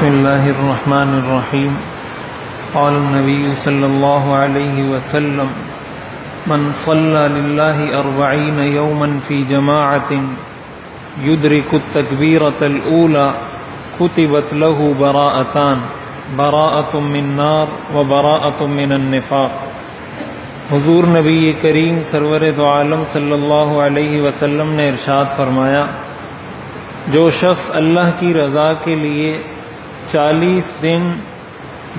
بسم اللہ الرحمن الرحیم قال النبی صلی اللہ علیہ وسلم من صلی للہ 40 یوما فی جماعت یدرک التکبیرۃ الاولی کتبت له براءتان براءۃ من نار و براءۃ من النفاق۔ حضور نبی کریم سرور دو عالم صلی اللہ علیہ وسلم نے ارشاد فرمایا، جو شخص اللہ کی رضا کے لیے 40 دن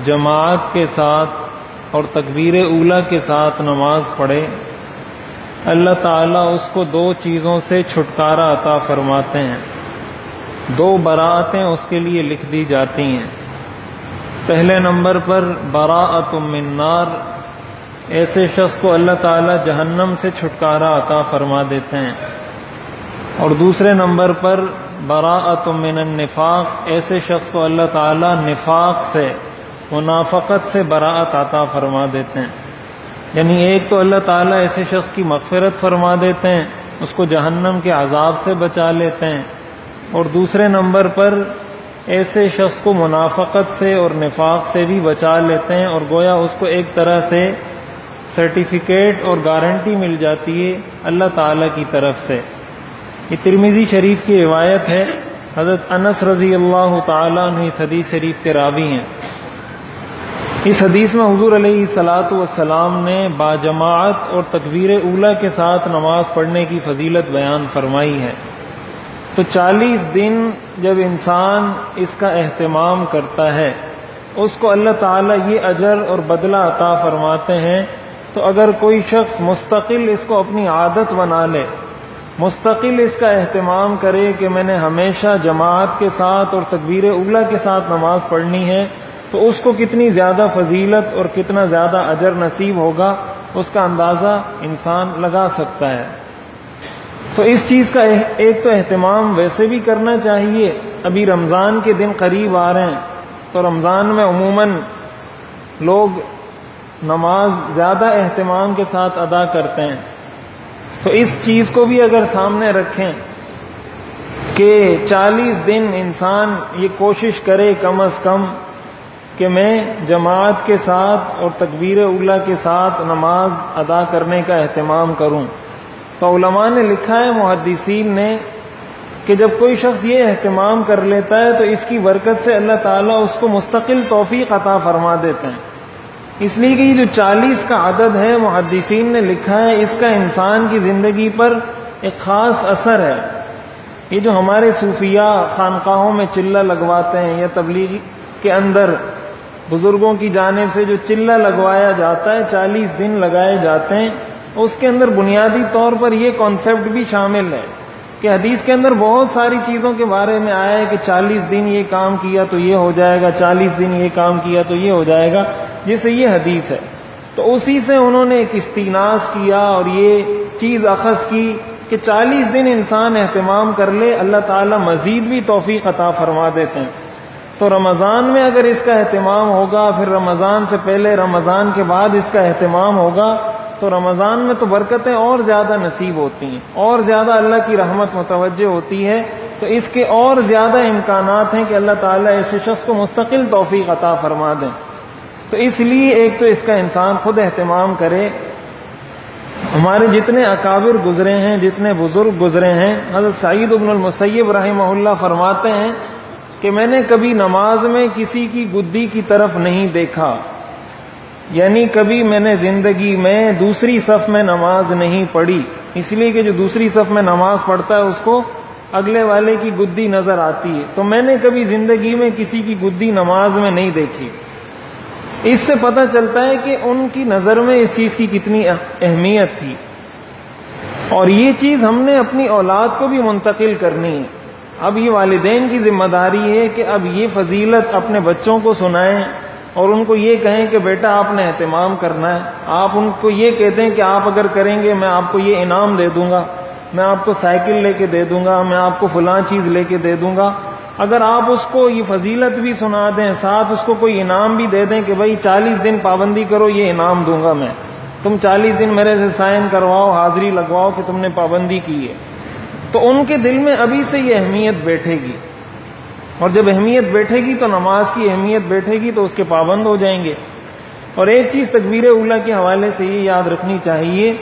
جماعت کے ساتھ اور تکبیر اولیٰ کے ساتھ نماز پڑھے، اللہ تعالیٰ اس کو 2 چیزوں سے چھٹکارا عطا فرماتے ہیں، 2 براءتیں اس کے لیے لکھ دی جاتی ہیں۔ پہلے نمبر پر براءۃ من نار، ایسے شخص کو اللہ تعالیٰ جہنم سے چھٹکارا عطا فرما دیتے ہیں، اور دوسرے نمبر پر براءۃ من النفاق، ایسے شخص کو اللہ تعالیٰ نفاق سے، منافقت سے براءت عطا فرما دیتے ہیں۔ یعنی ایک تو اللہ تعالیٰ ایسے شخص کی مغفرت فرما دیتے ہیں، اس کو جہنم کے عذاب سے بچا لیتے ہیں، اور دوسرے نمبر پر ایسے شخص کو منافقت سے اور نفاق سے بھی بچا لیتے ہیں، اور گویا اس کو ایک طرح سے سرٹیفکیٹ اور گارنٹی مل جاتی ہے اللہ تعالیٰ کی طرف سے۔ یہ ترمذی شریف کی روایت ہے، حضرت انس رضی اللہ تعالیٰ عنہ اس حدیث شریف کے راوی ہیں۔ اس حدیث میں حضور علیہ الصلاۃ والسلام نے باجماعت اور تکبیر اولیٰ کے ساتھ نماز پڑھنے کی فضیلت بیان فرمائی ہے۔ تو 40 دن جب انسان اس کا اہتمام کرتا ہے، اس کو اللہ تعالیٰ یہ اجر اور بدلہ عطا فرماتے ہیں۔ تو اگر کوئی شخص مستقل اس کو اپنی عادت بنا لے، مستقل اس کا اہتمام کرے کہ میں نے ہمیشہ جماعت کے ساتھ اور تکبیر اولیٰ کے ساتھ نماز پڑھنی ہے، تو اس کو کتنی زیادہ فضیلت اور کتنا زیادہ اجر نصیب ہوگا، اس کا اندازہ انسان لگا سکتا ہے۔ تو اس چیز کا ایک تو اہتمام ویسے بھی کرنا چاہیے۔ ابھی رمضان کے دن قریب آ رہے ہیں، تو رمضان میں عموماً لوگ نماز زیادہ اہتمام کے ساتھ ادا کرتے ہیں۔ تو اس چیز کو بھی اگر سامنے رکھیں کہ 40 دن انسان یہ کوشش کرے کم از کم کہ میں جماعت کے ساتھ اور تکبیر اولیٰ کے ساتھ نماز ادا کرنے کا اہتمام کروں، تو علماء نے لکھا ہے، محدثین نے، کہ جب کوئی شخص یہ اہتمام کر لیتا ہے تو اس کی برکت سے اللہ تعالیٰ اس کو مستقل توفیق عطا فرما دیتے ہیں۔ اس لیے کہ یہ جو 40 کا عدد ہے، محدثین نے لکھا ہے، اس کا انسان کی زندگی پر ایک خاص اثر ہے۔ یہ جو ہمارے صوفیاء خانقاہوں میں چلہ لگواتے ہیں، یا تبلیغ کے اندر بزرگوں کی جانب سے جو چلہ لگوایا جاتا ہے، 40 دن لگائے جاتے ہیں، اس کے اندر بنیادی طور پر یہ کانسیپٹ بھی شامل ہے کہ حدیث کے اندر بہت ساری چیزوں کے بارے میں آیا ہے کہ 40 دن یہ کام کیا تو یہ ہو جائے گا، 40 دن یہ کام کیا تو یہ ہو جائے گا، جس سے یہ حدیث ہے۔ تو اسی سے انہوں نے ایک استیناس کیا اور یہ چیز اخذ کی کہ 40 دن انسان اہتمام کر لے، اللہ تعالیٰ مزید بھی توفیق عطا فرما دیتے ہیں۔ تو رمضان میں اگر اس کا اہتمام ہوگا، پھر رمضان سے پہلے، رمضان کے بعد اس کا اہتمام ہوگا، تو رمضان میں تو برکتیں اور زیادہ نصیب ہوتی ہیں، اور زیادہ اللہ کی رحمت متوجہ ہوتی ہے، تو اس کے اور زیادہ امکانات ہیں کہ اللہ تعالیٰ ایسے شخص کو مستقل توفیق عطا فرما دیں۔ تو اس لیے ایک تو اس کا انسان خود اہتمام کرے۔ ہمارے جتنے اکابر گزرے ہیں، جتنے بزرگ گزرے ہیں، حضرت سعید بن المسیب رحمہ اللہ فرماتے ہیں کہ میں نے کبھی نماز میں کسی کی گدی کی طرف نہیں دیکھا، یعنی کبھی میں نے زندگی میں دوسری صف میں نماز نہیں پڑھی، اس لیے کہ جو دوسری صف میں نماز پڑھتا ہے اس کو اگلے والے کی گدی نظر آتی ہے، تو میں نے کبھی زندگی میں کسی کی گدی نماز میں نہیں دیکھی۔ اس سے پتہ چلتا ہے کہ ان کی نظر میں اس چیز کی کتنی اہمیت تھی، اور یہ چیز ہم نے اپنی اولاد کو بھی منتقل کرنی ہے۔ اب یہ والدین کی ذمہ داری ہے کہ اب یہ فضیلت اپنے بچوں کو سنائیں، اور ان کو یہ کہیں کہ بیٹا آپ نے اہتمام کرنا ہے۔ آپ ان کو یہ کہتے ہیں کہ آپ اگر کریں گے میں آپ کو یہ انعام دے دوں گا، میں آپ کو سائیکل لے کے دے دوں گا، میں آپ کو فلاں چیز لے کے دے دوں گا۔ اگر آپ اس کو یہ فضیلت بھی سنا دیں، ساتھ اس کو کوئی انعام بھی دے دیں کہ بھائی 40 دن پابندی کرو، یہ انعام دوں گا میں، تم 40 دن میرے سے سائن کرواؤ، حاضری لگواؤ کہ تم نے پابندی کی ہے، تو ان کے دل میں ابھی سے یہ اہمیت بیٹھے گی۔ اور جب اہمیت بیٹھے گی تو نماز کی اہمیت بیٹھے گی تو اس کے پابند ہو جائیں گے۔ اور ایک چیز تکبیر اولیٰ کے حوالے سے یہ یاد رکھنی چاہیے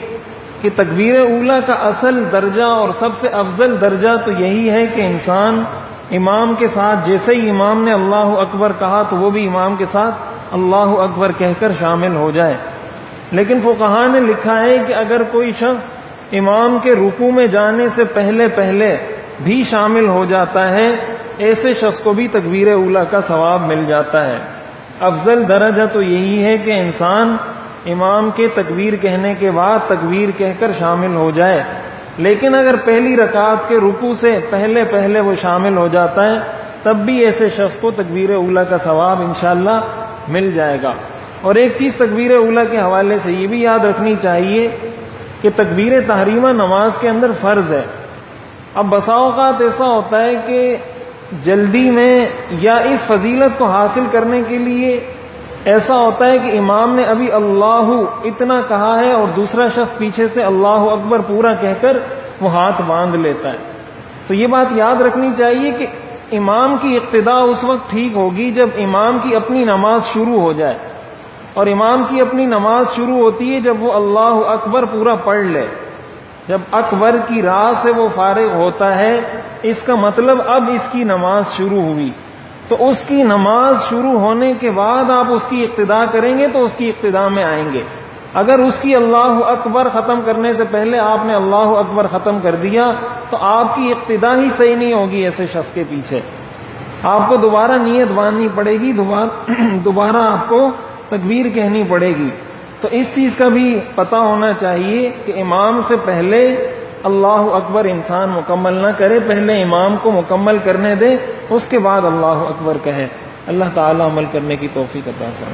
کہ تکبیر اولیٰ کا اصل درجہ اور سب سے افضل درجہ تو یہی ہے کہ انسان امام کے ساتھ جیسے ہی امام نے اللہ اکبر کہا تو وہ بھی امام کے ساتھ اللہ اکبر کہہ کر شامل ہو جائے۔ لیکن فقہاء نے لکھا ہے کہ اگر کوئی شخص امام کے رکوع میں جانے سے پہلے بھی شامل ہو جاتا ہے، ایسے شخص کو بھی تکبیر اولیٰ کا ثواب مل جاتا ہے۔ افضل درجہ تو یہی ہے کہ انسان امام کے تکبیر کہنے کے بعد تکبیر کہہ کر شامل ہو جائے، لیکن اگر پہلی رکعت کے رکوع سے پہلے وہ شامل ہو جاتا ہے تب بھی ایسے شخص کو تکبیر اولیٰ کا ثواب انشاءاللہ مل جائے گا۔ اور ایک چیز تکبیر اولیٰ کے حوالے سے یہ بھی یاد رکھنی چاہیے کہ تکبیر تحریمہ نماز کے اندر فرض ہے۔ اب بسا اوقات ایسا ہوتا ہے کہ جلدی میں یا اس فضیلت کو حاصل کرنے کے لیے ایسا ہوتا ہے کہ امام نے ابھی اللہ اتنا کہا ہے اور دوسرا شخص پیچھے سے اللہ اکبر پورا کہہ کر وہ ہاتھ باندھ لیتا ہے۔ تو یہ بات یاد رکھنی چاہیے کہ امام کی اقتداء اس وقت ٹھیک ہوگی جب امام کی اپنی نماز شروع ہو جائے، اور امام کی اپنی نماز شروع ہوتی ہے جب وہ اللہ اکبر پورا پڑھ لے۔ جب اکبر کی راہ سے وہ فارغ ہوتا ہے اس کا مطلب اب اس کی نماز شروع ہوئی، تو اس کی نماز شروع ہونے کے بعد آپ اس کی اقتداء کریں گے تو اس کی اقتداء میں آئیں گے۔ اگر اس کی اللہ اکبر ختم کرنے سے پہلے آپ نے اللہ اکبر ختم کر دیا تو آپ کی اقتداء ہی صحیح نہیں ہوگی ایسے شخص کے پیچھے، آپ کو دوبارہ نیت باندھنی پڑے گی، دوبارہ آپ کو تکبیر کہنی پڑے گی۔ تو اس چیز کا بھی پتہ ہونا چاہیے کہ امام سے پہلے اللہ اکبر انسان مکمل نہ کرے، پہلے امام کو مکمل کرنے دے، اس کے بعد اللہ اکبر کہے۔ اللہ تعالی عمل کرنے کی توفیق عطا فرمائے۔